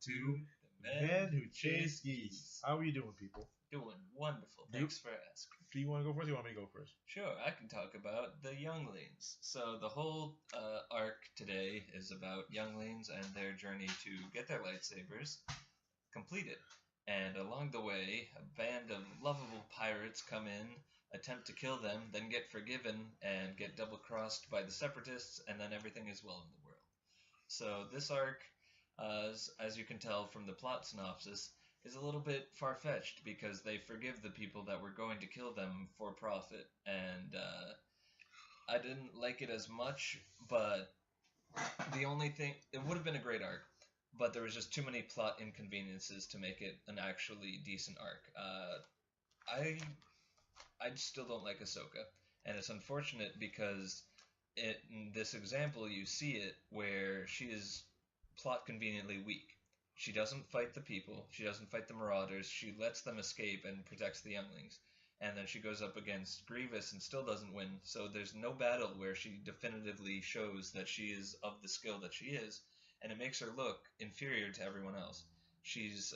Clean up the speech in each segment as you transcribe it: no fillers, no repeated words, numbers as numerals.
to the Men Who Chase Geese. How are you doing, people? Doing wonderful. Thanks for asking. Do you want to go first or you want me to go first? Sure, I can talk about the Younglings. So the whole arc today is about Younglings and their journey to get their lightsabers completed. And along the way, a band of lovable pirates come in, attempt to kill them, then get forgiven and get double-crossed by the Separatists, and then everything is well in the world. So this arc, as you can tell from the plot synopsis, is a little bit far-fetched because they forgive the people that were going to kill them for profit. And I didn't like it as much, but the only thing, it would have been a great arc, but there was just too many plot inconveniences to make it an actually decent arc. I still don't like Ahsoka, and it's unfortunate because in this example you see it where she is plot conveniently weak. She doesn't fight the people, she doesn't fight the Marauders, she lets them escape and protects the younglings. And then she goes up against Grievous and still doesn't win, so there's no battle where she definitively shows that she is of the skill that she is, and it makes her look inferior to everyone else. She's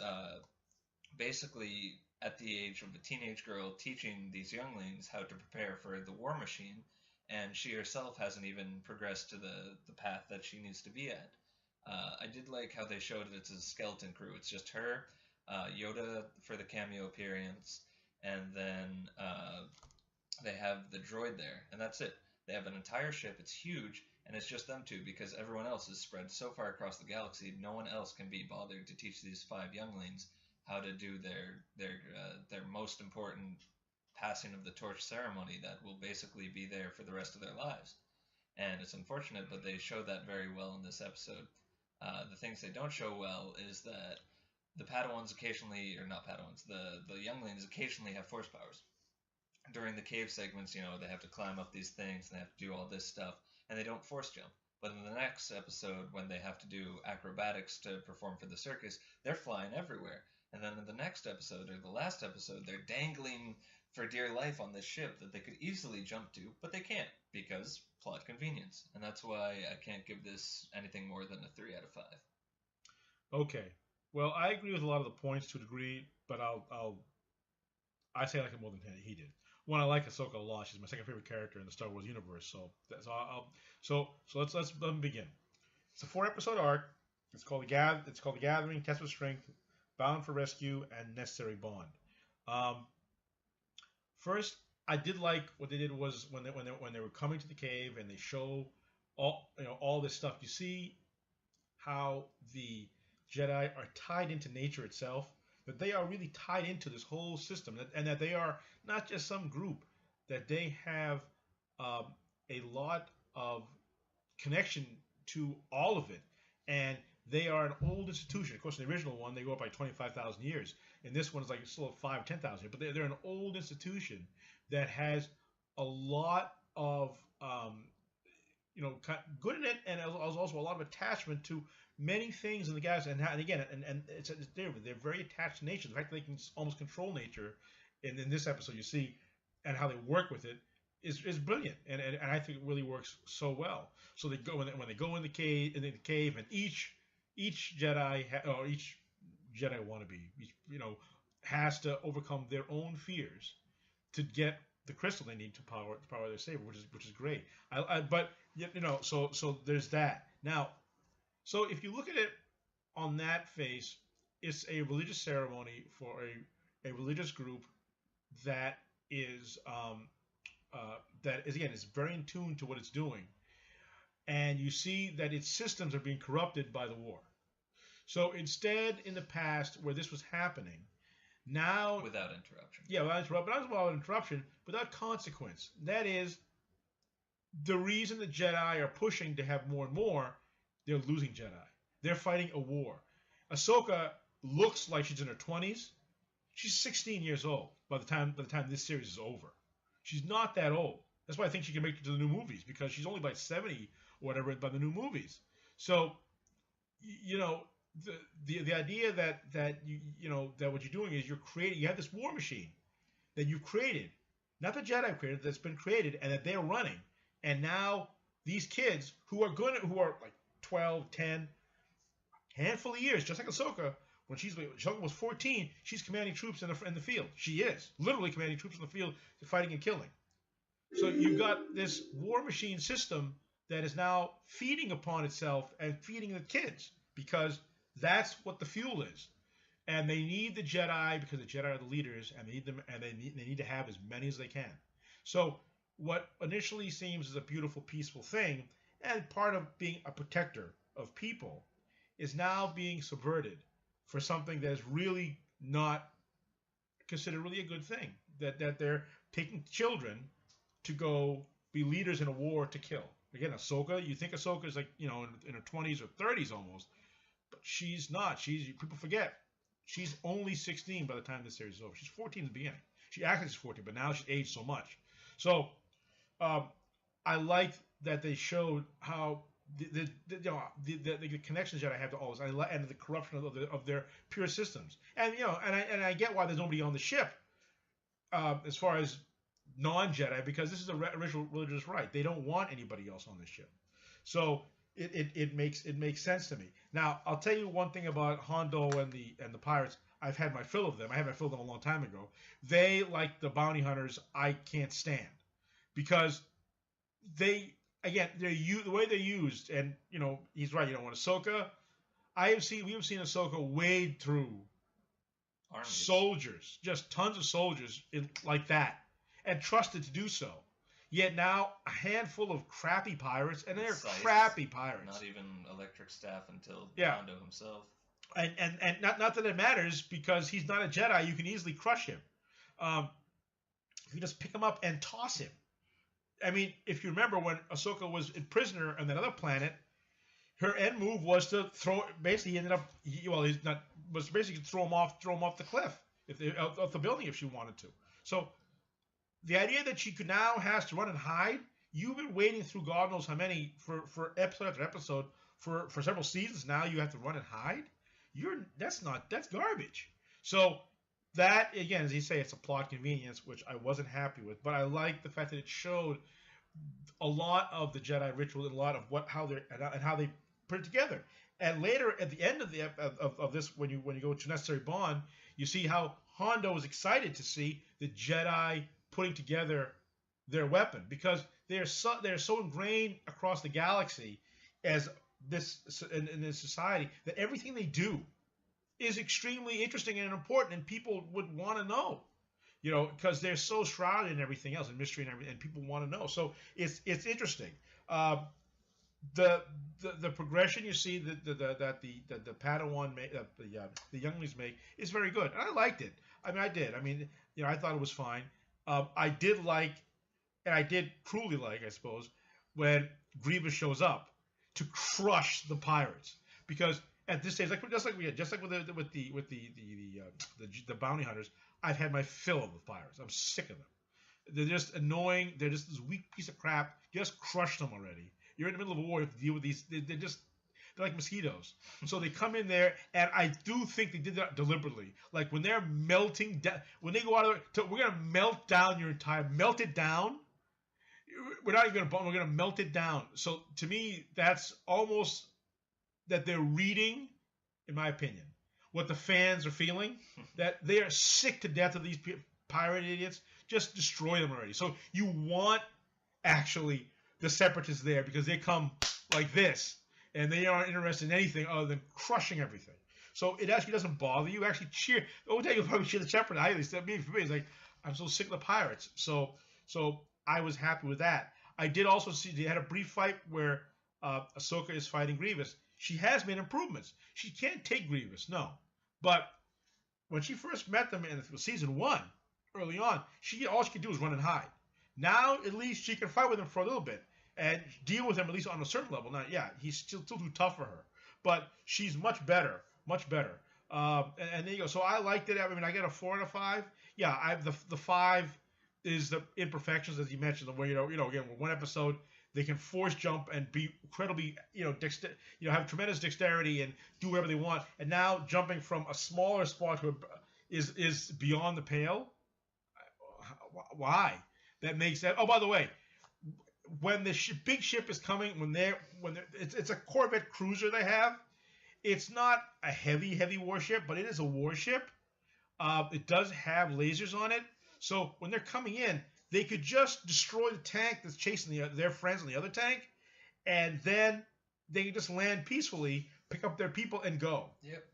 basically at the age of a teenage girl teaching these younglings how to prepare for the war machine, and she herself hasn't even progressed to the path that she needs to be at. I did like how they showed it. It's a skeleton crew. It's just her, Yoda for the cameo appearance, and then they have the droid there, and that's it. They have an entire ship. It's huge, and it's just them two because everyone else is spread so far across the galaxy. No one else can be bothered to teach these 5 younglings how to do their most important passing of the torch ceremony that will basically be there for the rest of their lives. And it's unfortunate, but they show that very well in this episode. The things they don't show well is that the Padawans occasionally, or not Padawans, the younglings occasionally have force powers. During the cave segments, they have to climb up these things and they have to do all this stuff, and they don't force jump. But in the next episode, when they have to do acrobatics to perform for the circus, they're flying everywhere. And then in the next episode, or the last episode, they're dangling for dear life on this ship that they could easily jump to, but they can't because plot convenience. And that's why I can't give this anything more than a 3 out of 5. Okay. Well, I agree with a lot of the points to a degree, but I say I like it more than he did. One, I like Ahsoka a lot. She's my second favorite character in the Star Wars universe. So let's let me begin. It's a 4-episode arc. It's called the Gathering, Test of Strength, Bound for Rescue, and Necessary Bond. First, I did like what they did was when they were coming to the cave and they show all this stuff. You see how the Jedi are tied into nature itself. That they are really tied into this whole system, and that they are not just some group. That they have a lot of connection to all of it, and they are an old institution. Of course, in the original one, they go up by 25,000 years. In this one, it's like still 5,000 or 10,000 years. But they're an old institution that has a lot of good in it, and also a lot of attachment to many things in the galaxy. And again, they're very attached to nature. The fact that they can almost control nature in this episode, you see, and how they work with it is brilliant, and I think it really works so well. So they go when they go in the cave, and each Jedi or each Jedi wannabe, has to overcome their own fears to get the crystal they need to power their saber, which is great. So there's that. Now, so if you look at it on that face, it's a religious ceremony for a religious group that is again is very in tune to what it's doing, and you see that its systems are being corrupted by the war. So instead, in the past, where this was happening, now without interruption. Yeah, without interruption, without consequence. That is the reason the Jedi are pushing to have more and more. They're losing Jedi. They're fighting a war. Ahsoka looks like she's in her 20s. She's 16 years old by the time this series is over. She's not that old. That's why I think she can make it to the new movies, because she's only by 70 or whatever by the new movies. So, the idea that what you're doing is you have this war machine that you've created, not the Jedi created, that's been created, and that they're running, and now these kids who are like 12, 10, handful of years, just like Ahsoka. When Ahsoka was 14, she's commanding troops in the field. She is literally commanding troops in the field, fighting and killing. So you've got this war machine system that is now feeding upon itself and feeding the kids because that's what the fuel is. And they need the Jedi because the Jedi are the leaders, and they need them, and they need to have as many as they can. So what initially seems as a beautiful, peaceful thing, and part of being a protector of people, is now being subverted for something that is really not considered really a good thing. That they're taking children to go be leaders in a war to kill. Again, Ahsoka, you think Ahsoka is like, in her 20s or 30s almost, but she's not. People forget. She's only 16 by the time this series is over. She's 14 in the beginning. She actually is 14, but now she's aged so much. So I like that they showed how the connections that I have to all this, and the corruption of their pure systems. And I get why there's nobody on the ship as far as non-Jedi, because this is a original religious right. They don't want anybody else on this ship. So it makes sense to me. Now I'll tell you one thing about Hondo and the pirates. I've had my fill of them. I had my fill of them a long time ago. They, like the bounty hunters, I can't stand because the way they're used, and he's right. When Ahsoka, we have seen Ahsoka wade through Armies. Soldiers, just tons of soldiers like that, and trusted to do so. Yet now a handful of crappy pirates, and they're crappy pirates. Not even electric staff until yeah. Hondo himself. And not that it matters, because he's not a Jedi. You can easily crush him. If you just pick him up and toss him. I mean, if you remember when Ahsoka was a prisoner on that other planet, her end move was to throw. Basically, he ended up. Was basically throw him off the cliff, off the building if she wanted to. So the idea that she now has to run and hide. You've been waiting through God knows how many for episode after episode for several seasons now. You have to run and hide. That's garbage. So that, again, as you say, it's a plot convenience, which I wasn't happy with. But I like the fact that it showed a lot of the Jedi ritual and a lot of how they put it together. And later, at the end of this, when you go to Necessary Bond, you see how Hondo was excited to see the Jedi putting together their weapon, because they're so ingrained across the galaxy as this in this society that everything they do is extremely interesting and important, and people would want to know, because they're so shrouded in everything else, and mystery and everything, and people want to know. So it's interesting. The progression you see that the Padawan make, the younglings make, is very good, and I liked it. I did. I thought it was fine. I did like, and I did cruelly like, I suppose, when Grievous shows up to crush the pirates, because at this stage, just like with the bounty hunters, I've had my fill of the pirates. I'm sick of them. They're just annoying. They're just this weak piece of crap. You just crushed them already. You're in the middle of a war. You have to deal with these. They're like mosquitoes. So they come in there, and I do think they did that deliberately. Like when they're melting down, when they go out of it, we're gonna melt down your entire, melt it down. We're not even gonna, we're gonna melt it down. So to me, that's almost that they're reading, in my opinion, what the fans are feeling. That they are sick to death of these pirate idiots. Just destroy them already. So you want actually the Separatists there, because they come like this, and they aren't interested in anything other than crushing everything. So it actually doesn't bother you. Actually cheer. The only time you'll probably cheer the Separatists, at least for me, it's like, I'm so sick of the pirates. So I was happy with that. I did also see they had a brief fight where Ahsoka is fighting Grievous. She has made improvements. She can't take Grievous, no. But when she first met them in season 1, early on, all she could do was run and hide. Now, at least she can fight with him for a little bit and deal with him at least on a certain level. Now, yeah, he's still too tough for her, but she's much better, much better. And there you go. So I liked it. I got a 4 out of 5. Yeah, the 5 is the imperfections, as you mentioned, where again, with one episode they can force jump and be incredibly have tremendous dexterity and do whatever they want, and now jumping from a smaller spot to is beyond the pale. Why? That makes that. Oh, by the way, when the big ship is coming, when it's a Corvette cruiser they have, It's not a heavy warship, but it is a warship. It does have lasers on it, so when they're coming in, they could just destroy the tank that's chasing their friends in the other tank, and then they can just land peacefully, pick up their people, and go. Yep.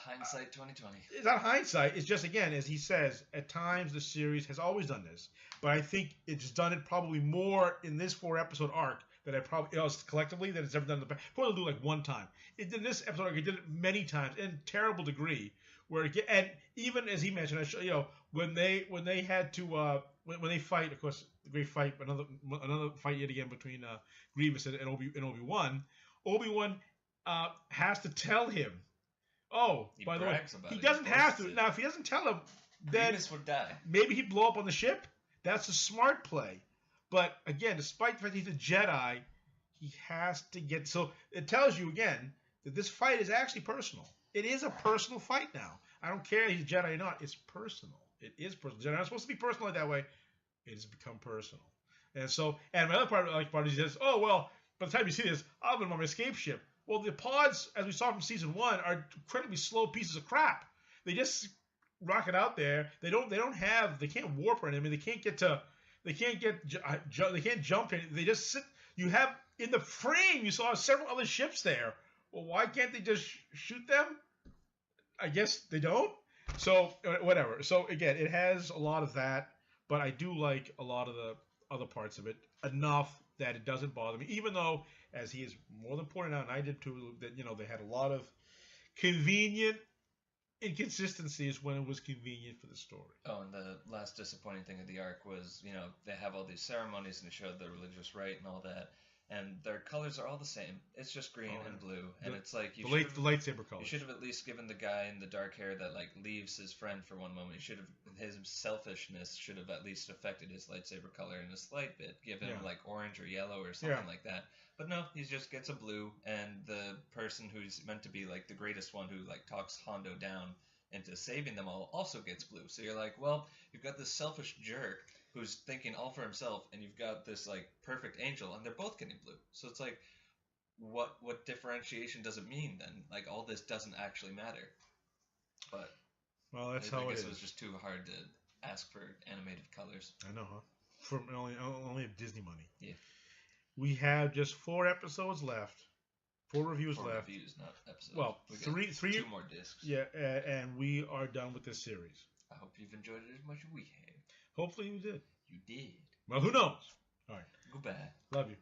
Hindsight 2020. It's not hindsight. It's just, again, as he says, at times the series has always done this, but I think it's done it probably more in this 4-episode arc that I probably collectively that it's ever done in the past. Probably do like one time. It did this episode arc. It did it many times in terrible degree. Where it, and even as he mentioned, when they had to when they fight, of course, the great fight, another fight yet again between Grievous and Obi-Wan. Obi-Wan has to tell him. Oh, he by the way, he doesn't have to. Now, if he doesn't tell him, then Grievous would die. Maybe he'd blow up on the ship. That's a smart play. But again, despite the fact he's a Jedi, he has to get. So it tells you again that this fight is actually personal. It is a personal fight now. I don't care if he's a Jedi or not. It's personal. It is personal. Jedi aren't supposed to be personal like that way. It has become personal. And so, and my other part is he says, oh, well, by the time you see this, I'll be on my escape ship. Well, the pods, as we saw from season 1, are incredibly slow pieces of crap. They just rocket out there. They can't warp or anything. I mean, they can't jump. They just sit. You have, in the frame, you saw several other ships there. Well, why can't they just shoot them? I guess they don't. So, whatever. So, again, it has a lot of that, but I do like a lot of the other parts of it enough that it doesn't bother me, even though, as he has more than pointed out, and I did too, that, they had a lot of convenient inconsistencies when it was convenient for the story. Oh, and the last disappointing thing of the arc was, they have all these ceremonies and they show the religious rite and all that, and their colors are all the same. It's just green and blue, and it's like the lightsaber colors. You should have at least given the guy in the dark hair that leaves his friend for one moment. His selfishness should have at least affected his lightsaber color in a slight bit. Give him orange or yellow or something like that. But no, he just gets a blue, and the person who's meant to be the greatest one who talks Hondo down into saving them all also gets blue. So you're like, well, you've got this selfish jerk who's thinking all for himself, and you've got this perfect angel, and they're both getting blue. So it's what differentiation does it mean then? All this doesn't actually matter. But well, that's I how guess it was just too hard to ask for animated colors. I know, huh? For only Disney money. Yeah. We have just 4 episodes left. 4 reviews left. 4 reviews, not episodes. Well, we got 3 2 more discs. Yeah, and we are done with this series. I hope you've enjoyed it as much as we have. Hopefully you did. You did. Well, who knows? All right. Goodbye. Love you.